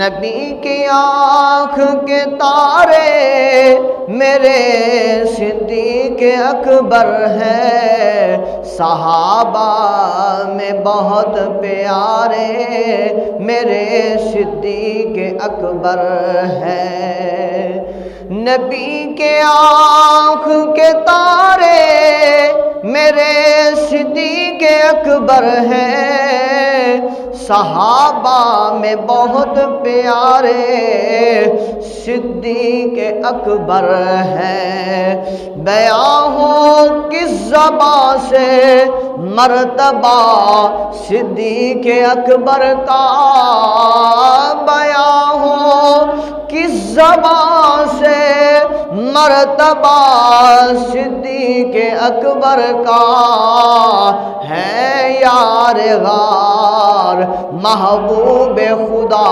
نبی کی آنکھ کے تارے میرے صدیق اکبر ہیں، صحابہ میں بہت پیارے میرے صدیق اکبر ہیں۔ نبی کے آنکھ کے تارے میرے صدیق اکبر ہیں، صحابہ میں بہت پیارے صدیق اکبر ہیں۔ بیاں ہو کس زبان سے مرتبہ صدیق اکبر کا، بیاں ہو کس زبان سے مرتبہ صدیق اکبر کا، ہے یار غار محبوب خدا